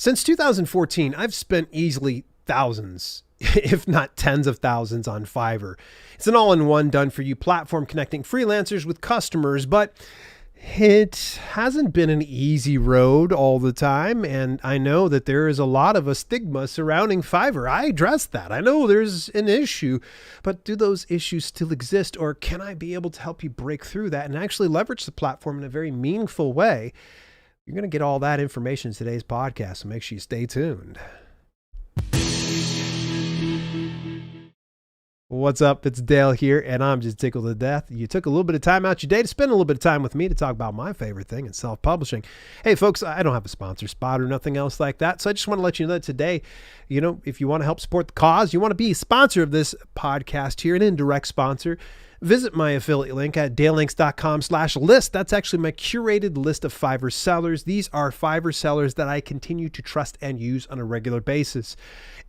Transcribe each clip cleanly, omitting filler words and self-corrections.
Since 2014, I've spent easily thousands, if not tens of thousands on Fiverr. It's an all-in-one done-for-you platform connecting freelancers with customers, but it hasn't been an easy road all the time, and I know that there is a lot of a stigma surrounding Fiverr. I address that. I know there's an issue, but do those issues still exist, or can I be able to help you break through that and actually leverage the platform in a very meaningful way? You're going to get all that information in today's podcast, so make sure you stay tuned. What's up? It's Dale here, and I'm just tickled to death. You took a little bit of time out your day to spend a little bit of time with me to talk about my favorite thing in self-publishing. Hey, folks, I don't have a sponsor spot or nothing else like that, so I just want to let you know that today, if you want to help support the cause, you want to be a sponsor of this podcast here, an indirect sponsor, visit my affiliate link at dalelinks.com/list. That's actually my curated list of Fiverr sellers. These are Fiverr sellers that I continue to trust and use on a regular basis.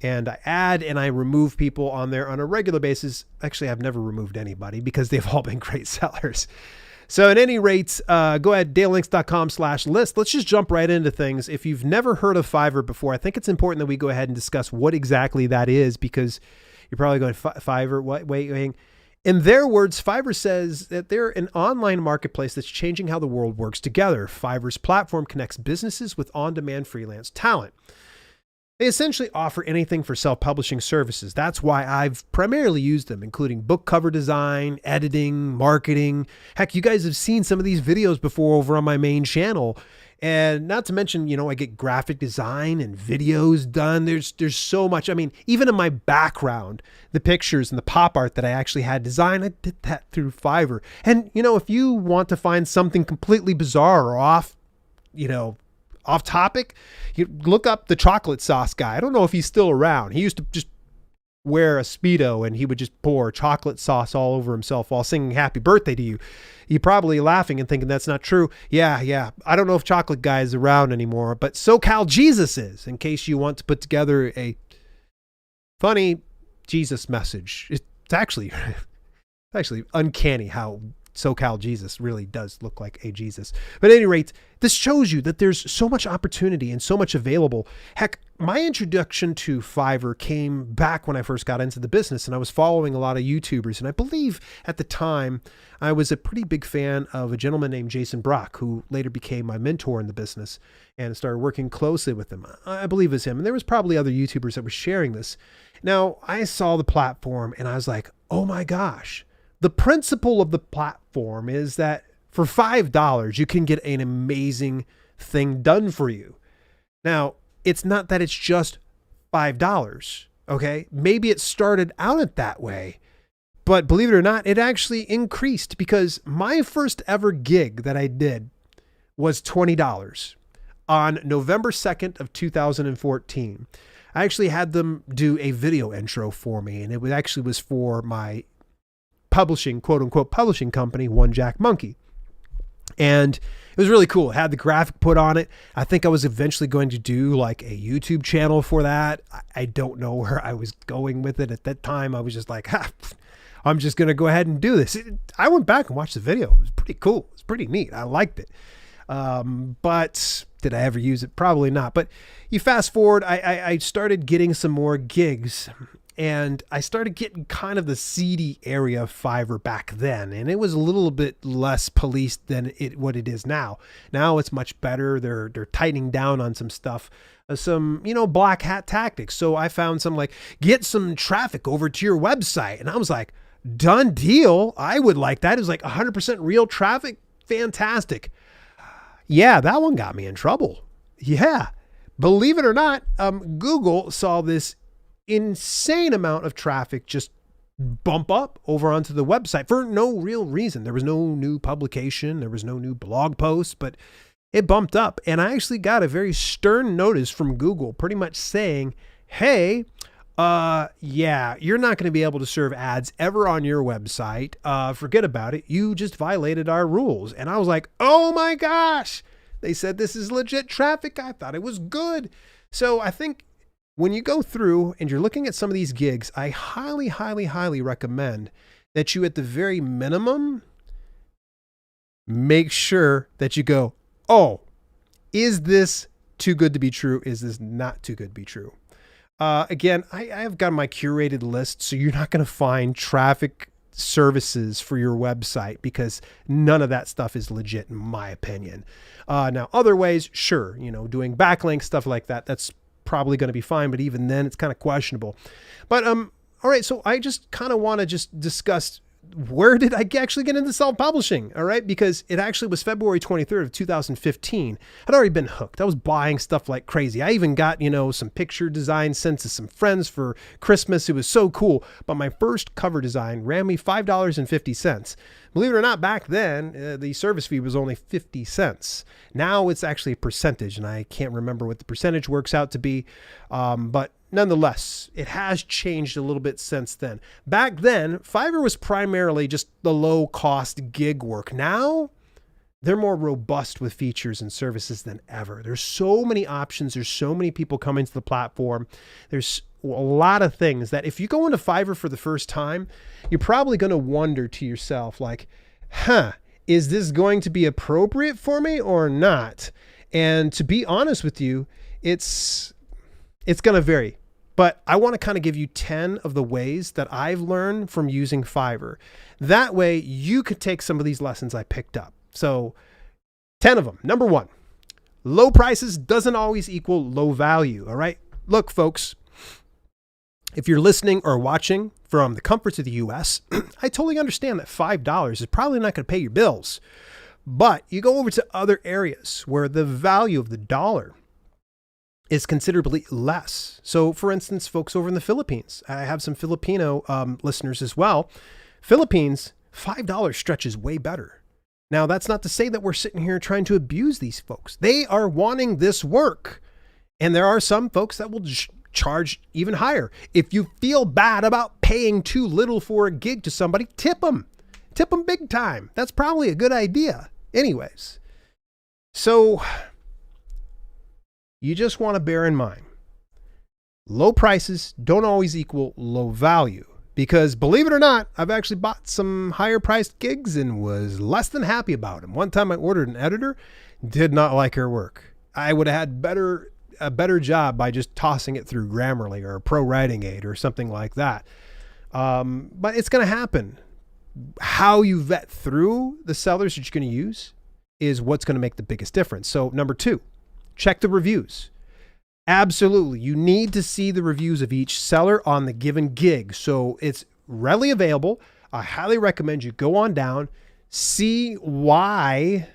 And I add and I remove people on there on a regular basis. Actually, I've never removed anybody because they've all been great sellers. So at any rate, go ahead, dalelinks.com/list. Let's just jump right into things. If you've never heard of Fiverr before, I think it's important that we go ahead and discuss what exactly that is, because you're probably going, Fiverr, what? Wait. In their words, Fiverr says that they're an online marketplace that's changing how the world works together. Fiverr's platform connects businesses with on-demand freelance talent. They essentially offer anything for self-publishing services. That's why I've primarily used them, including book cover design, editing, marketing. Heck, you guys have seen some of these videos before over on my main channel. And not to mention, I get graphic design and videos done. There's so much. I mean, even in my background, the pictures and the pop art that I actually had designed, I did that through Fiverr. And, if you want to find something completely bizarre or off topic, you look up the chocolate sauce guy. I don't know if he's still around. He used to just wear a Speedo and he would just pour chocolate sauce all over himself while singing happy birthday to you. You're probably laughing and thinking that's not true. Yeah. I don't know if chocolate guy is around anymore, but SoCal Jesus is, in case you want to put together a funny Jesus message. It's actually uncanny how SoCal Jesus really does look like a Jesus. But at any rate, this shows you that there's so much opportunity and so much available. Heck, my introduction to Fiverr came back when I first got into the business, and I was following a lot of YouTubers. And I believe at the time I was a pretty big fan of a gentleman named Jason Brock, who later became my mentor in the business, and started working closely with him. I believe it was him. And there was probably other YouTubers that were sharing this. Now, I saw the platform and I was like, oh my gosh. The principle of the platform is that for $5, you can get an amazing thing done for you. Now, it's not that it's just $5, okay? Maybe it started out at that way, but believe it or not, it actually increased, because my first ever gig that I did was $20 on November 2nd of 2014. I actually had them do a video intro for me, and it was for my publishing, quote unquote, publishing company, One Jack Monkey. And it was really cool. It had the graphic put on it. I think I was eventually going to do like a YouTube channel for that. I don't know where I was going with it. At that time, I was just like, I'm just going to go ahead and do this. I went back and watched the video. It was pretty cool. It was pretty neat. I liked it. But did I ever use it? Probably not. But you fast forward, I started getting some more gigs. And I started getting kind of the seedy area of Fiverr back then. And it was a little bit less policed than what it is now. Now it's much better. They're tightening down on some stuff, some, black hat tactics. So I found some like, get some traffic over to your website. And I was like, done deal. I would like that. It was like 100% real traffic. Fantastic. Yeah, that one got me in trouble. Yeah. Believe it or not, Google saw this insane amount of traffic just bump up over onto the website for no real reason. There was no new publication. There was no new blog post, but it bumped up. And I actually got a very stern notice from Google pretty much saying, hey, you're not going to be able to serve ads ever on your website. Forget about it. You just violated our rules. And I was like, oh my gosh, they said this is legit traffic. I thought it was good. So I think when you go through and you're looking at some of these gigs, I highly, highly, highly recommend that you, at the very minimum, make sure that you go, oh, is this too good to be true? Is this not too good to be true? Again, I have got my curated list, so you're not going to find traffic services for your website because none of that stuff is legit in my opinion. Now other ways, sure, doing backlinks, stuff like that, that's probably going to be fine, but even then it's kind of questionable. But all right, so I just kind of want to just discuss, where did I actually get into self-publishing? All right, because it actually was February 23rd of 2015. I'd already been hooked. I was buying stuff like crazy. I even got, some picture design sent to some friends for Christmas. It was so cool. But my first cover design ran me $5.50. Believe it or not, back then, the service fee was only 50 cents. Now it's actually a percentage, and I can't remember what the percentage works out to be. But nonetheless, it has changed a little bit since then. Back then, Fiverr was primarily just the low-cost gig work. Now, they're more robust with features and services than ever. There's so many options. There's so many people coming to the platform. There's a lot of things that if you go into Fiverr for the first time, you're probably going to wonder to yourself, like, is this going to be appropriate for me or not? And to be honest with you, it's going to vary. But I want to kind of give you 10 of the ways that I've learned from using Fiverr. That way you could take some of these lessons I picked up. So 10 of them. Number 1, low prices doesn't always equal low value. All right. Look, folks, if you're listening or watching from the comforts of the US, I totally understand that $5 is probably not going to pay your bills. But you go over to other areas where the value of the dollar is considerably less. So for instance, folks over in the Philippines, I have some Filipino listeners as well. Philippines, $5 stretches way better. Now, that's not to say that we're sitting here trying to abuse these folks. They are wanting this work. And there are some folks that will charge even higher. If you feel bad about paying too little for a gig to somebody, tip them. Tip them big time. That's probably a good idea. Anyways, so you just want to bear in mind, low prices don't always equal low value, because believe it or not, I've actually bought some higher priced gigs and was less than happy about them. One time I ordered an editor, did not like her work. I would have had a better job by just tossing it through Grammarly or a Pro Writing Aid or something like that. But it's going to happen. How you vet through the sellers that you're going to use is what's going to make the biggest difference. So number 2, check the reviews. Absolutely. You need to see the reviews of each seller on the given gig. So it's readily available. I highly recommend you go on down, see why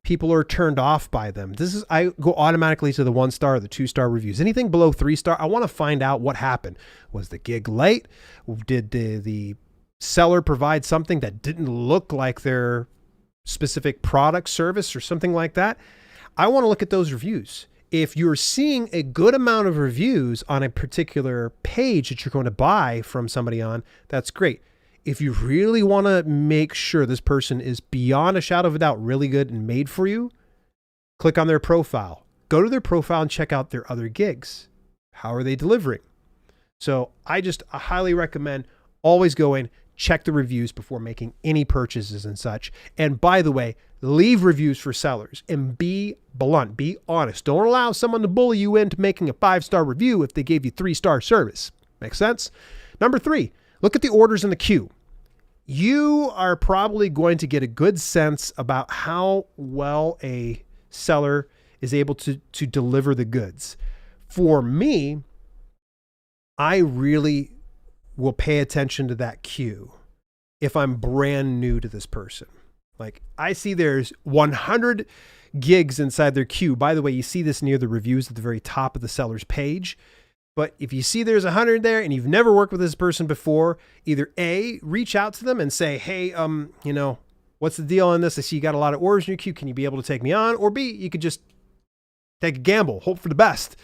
people are turned off by them. I go automatically to the 1-star or the 2-star reviews. Anything below 3-star, I want to find out what happened. Was the gig late? Did the seller provide something that didn't look like their specific product, service, or something like that? I want to look at those reviews. If you're seeing a good amount of reviews on a particular page that you're going to buy from somebody on, that's great. If you really want to make sure this person is beyond a shadow of a doubt really good and made for you, click on their profile. Go to their profile and check out their other gigs. How are they delivering? So I highly recommend always going, check the reviews before making any purchases and such. And by the way, leave reviews for sellers and be blunt, be honest. Don't allow someone to bully you into making a 5-star review if they gave you 3-star service. Make sense? Number 3, look at the orders in the queue. You are probably going to get a good sense about how well a seller is able to deliver the goods. For me, I really will pay attention to that queue if I'm brand new to this person. Like, I see there's 100 gigs inside their queue. By the way, you see this near the reviews at the very top of the seller's page. But if you see there's 100 there and you've never worked with this person before, either A, reach out to them and say, hey, what's the deal on this? I see you got a lot of orders in your queue. Can you be able to take me on? Or B, you could just take a gamble, hope for the best.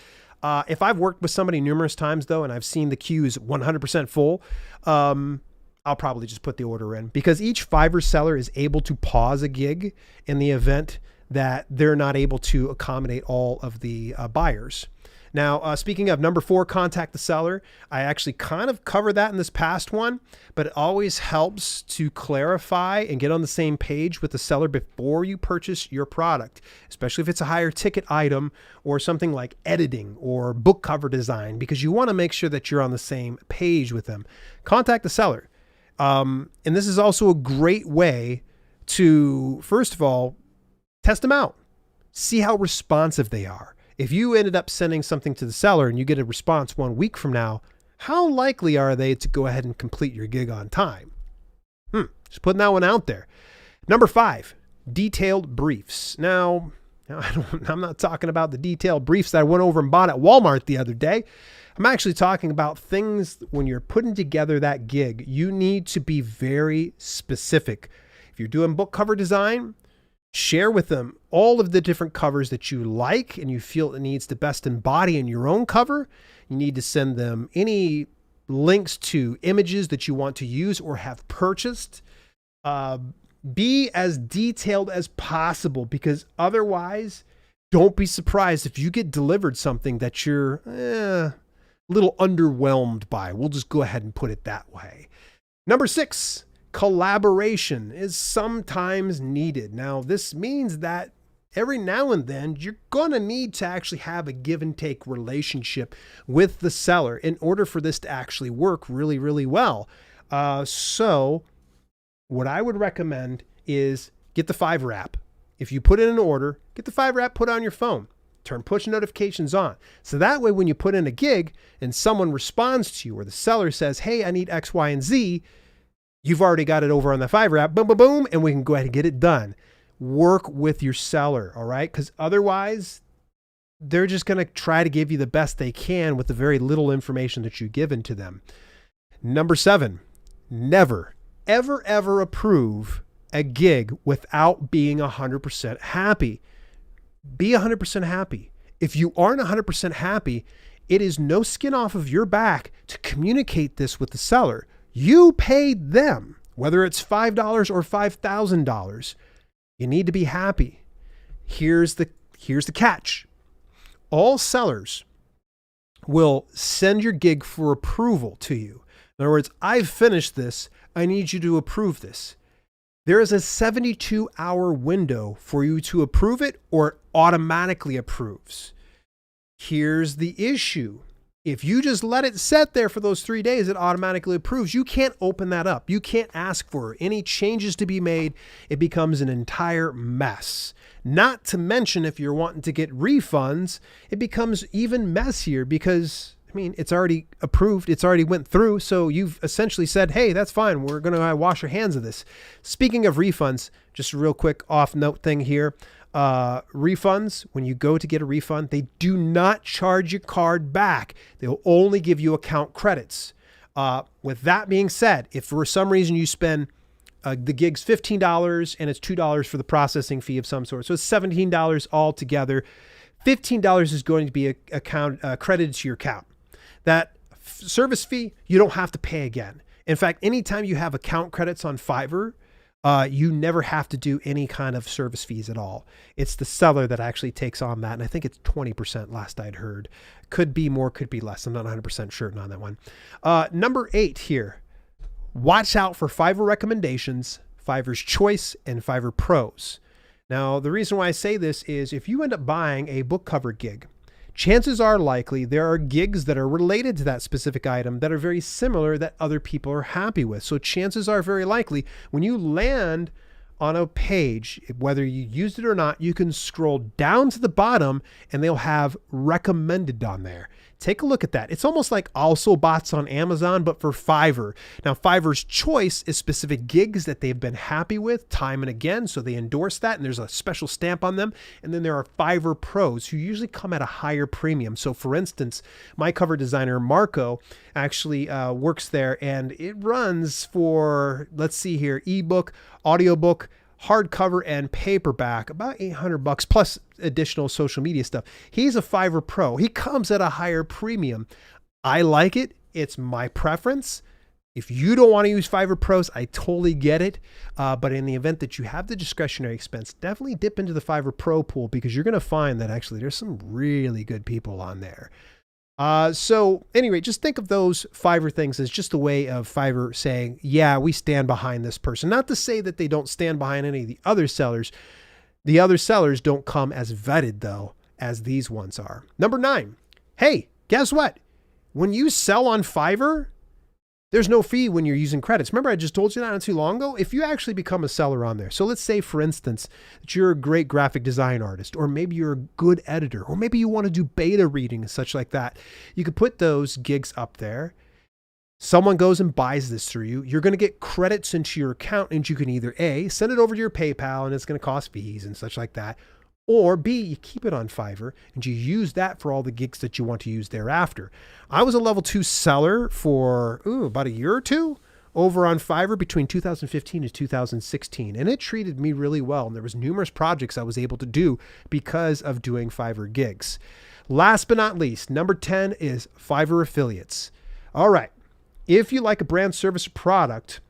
If I've worked with somebody numerous times though, and I've seen the queue is 100% full, I'll probably just put the order in, because each Fiverr seller is able to pause a gig in the event that they're not able to accommodate all of the buyers. Now, speaking of number 4, contact the seller. I actually kind of covered that in this past one, but it always helps to clarify and get on the same page with the seller before you purchase your product, especially if it's a higher ticket item or something like editing or book cover design, because you want to make sure that you're on the same page with them. Contact the seller. And this is also a great way to, first of all, test them out. See how responsive they are. If you ended up sending something to the seller and you get a response 1 week from now, how likely are they to go ahead and complete your gig on time? Just putting that one out there. Number 5, detailed briefs. Now I'm not talking about the detailed briefs that I went over and bought at Walmart the other day. I'm actually talking about things when you're putting together that gig, you need to be very specific. If you're doing book cover design, share with them all of the different covers that you like and you feel it needs to best embody in your own cover. You need to send them any links to images that you want to use or have purchased. Be as detailed as possible, because otherwise, don't be surprised if you get delivered something that you're a little underwhelmed by. We'll just go ahead and put it that way. Number 6, collaboration is sometimes needed. Now, this means that every now and then you're going to need to actually have a give and take relationship with the seller in order for this to actually work really, really well. So what I would recommend is get the Fiverr app. If you put in an order, get the Fiverr app put on your phone. Turn push notifications on. So that way, when you put in a gig and someone responds to you or the seller says, hey, I need X, Y, and Z, you've already got it over on the Fiverr app, boom, boom, boom, and we can go ahead and get it done. Work with your seller, all right? Because otherwise, they're just going to try to give you the best they can with the very little information that you've given to them. Number 7, never, ever, ever approve a gig without being 100% happy. Be 100% happy. If you aren't 100% happy, it is no skin off of your back to communicate this with the seller. You paid them, whether it's $5 or $5,000. You need to be happy. Here's the catch. All sellers will send your gig for approval to you. In other words, I've finished this. I need you to approve this. There is a 72-hour window for you to approve it, or it automatically approves. Here's the issue. If you just let it sit there for those 3 days, it automatically approves. You can't open that up. You can't ask for any changes to be made. It becomes an entire mess. Not to mention, if you're wanting to get refunds, it becomes even messier because, I mean, it's already approved. It's already went through. So you've essentially said, hey, that's fine. We're going to wash our hands of this. Speaking of refunds, just a real quick off note thing here. Refunds, when you go to get a refund, they do not charge your card back. They'll only give you account credits. With that being said, if for some reason you spend the gig's $15 and it's $2 for the processing fee of some sort, so it's $17 altogether, $15 is going to be credited to your account. That service fee, you don't have to pay again. In fact, anytime you have account credits on Fiverr, you never have to do any kind of service fees at all. It's the seller that actually takes on that. And I think it's 20% last I'd heard. Could be more, could be less. I'm not 100% certain on that one. Number 8 here. Watch out for Fiverr recommendations, Fiverr's Choice, and Fiverr Pros. Now, the reason why I say this is if you end up buying a book cover gig, chances are likely there are gigs that are related to that specific item that are very similar that other people are happy with. So chances are very likely when you land on a page, whether you used it or not, you can scroll down to the bottom and they'll have recommended on there. Take a look at that. It's almost like Also Bots on Amazon, but for Fiverr. Now, Fiverr's Choice is specific gigs that they've been happy with time and again, so they endorse that, and there's a special stamp on them. And then there are Fiverr Pros, who usually come at a higher premium. So, for instance, my cover designer, Marco, actually works there, and it runs for, let's see here, ebook, audiobook, hardcover, and paperback, about $800 plus additional social media stuff. He's a Fiverr Pro. He comes at a higher premium. I like it. It's my preference. If you don't want to use Fiverr Pros, I totally get it. But in the event that you have the discretionary expense, definitely dip into the Fiverr Pro pool, because you're going to find that actually there's some really good people on there. So anyway, just think of those Fiverr things as just a way of Fiverr saying, yeah, we stand behind this person. Not to say that they don't stand behind any of the other sellers. The other sellers don't come as vetted though, as these ones are. Number 9. Hey, guess what? When you sell on Fiverr, there's no fee when you're using credits. Remember, I just told you that not too long ago? If you actually become a seller on there. So let's say, for instance, that you're a great graphic design artist, or maybe you're a good editor, or maybe you want to do beta reading and such like that. You could put those gigs up there. Someone goes and buys this through you. You're going to get credits into your account, and you can either A, send it over to your PayPal and it's going to cost fees and such like that. Or B, you keep it on Fiverr and you use that for all the gigs that you want to use thereafter. I was a level 2 seller for about a year or two over on Fiverr between 2015 and 2016. And it treated me really well. And there was numerous projects I was able to do because of doing Fiverr gigs. Last but not least, number 10 is Fiverr affiliates. All right. If you like a brand, service, or product,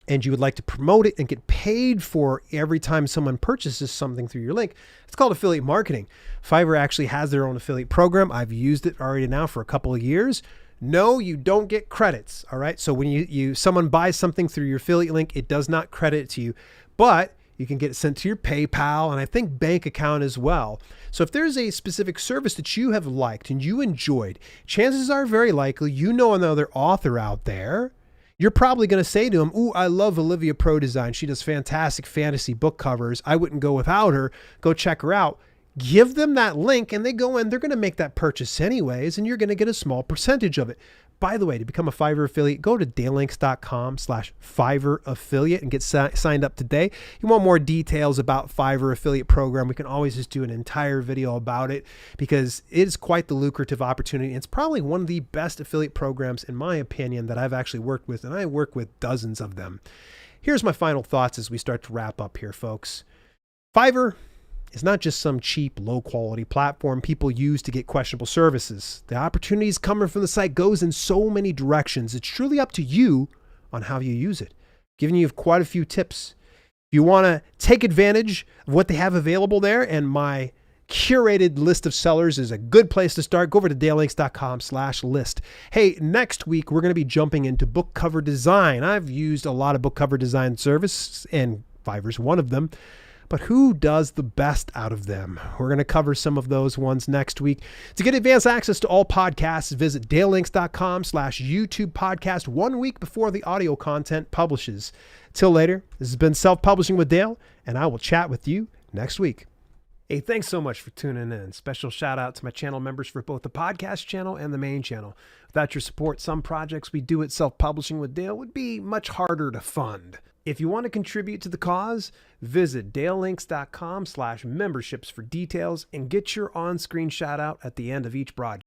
and you would like to promote it and get paid for every time someone purchases something through your link, it's called affiliate marketing. Fiverr actually has their own affiliate program. I've used it already now for a couple of years. No, you don't get credits. All right. So when someone buys something through your affiliate link, it does not credit it to you, but you can get it sent to your PayPal and I think bank account as well. So if there's a specific service that you have liked and you enjoyed, chances are very likely you know another author out there. You're probably going to say to him, ooh, I love Olivia Pro Design. She does fantastic fantasy book covers. I wouldn't go without her. Go check her out. Give them that link and they go in. They're going to make that purchase anyways, and you're going to get a small percentage of it. By the way, to become a Fiverr affiliate, go to dalelinks.com/Fiverr affiliate and get signed up today. You want more details about Fiverr affiliate program, we can always just do an entire video about it because it is quite the lucrative opportunity. It's probably one of the best affiliate programs, in my opinion, that I've actually worked with, and I work with dozens of them. Here's my final thoughts as we start to wrap up here, folks. Fiverr is not just some cheap, low-quality platform people use to get questionable services. The opportunities coming from the site goes in so many directions. It's truly up to you on how you use it. Giving you quite a few tips. If you want to take advantage of what they have available there, and my curated list of sellers is a good place to start, go over to dalelinks.com/list. Hey, next week, we're going to be jumping into book cover design. I've used a lot of book cover design service, and Fiverr's one of them. But who does the best out of them? We're going to cover some of those ones next week. To get advanced access to all podcasts, visit dalelinks.com/YouTube podcast 1 week before the audio content publishes. Till later, this has been Self-Publishing with Dale, and I will chat with you next week. Hey, thanks so much for tuning in. Special shout out to my channel members for both the podcast channel and the main channel. Without your support, some projects we do at Self-Publishing with Dale would be much harder to fund. If you want to contribute to the cause, visit dalelinks.com/memberships for details and get your on-screen shout out at the end of each broadcast.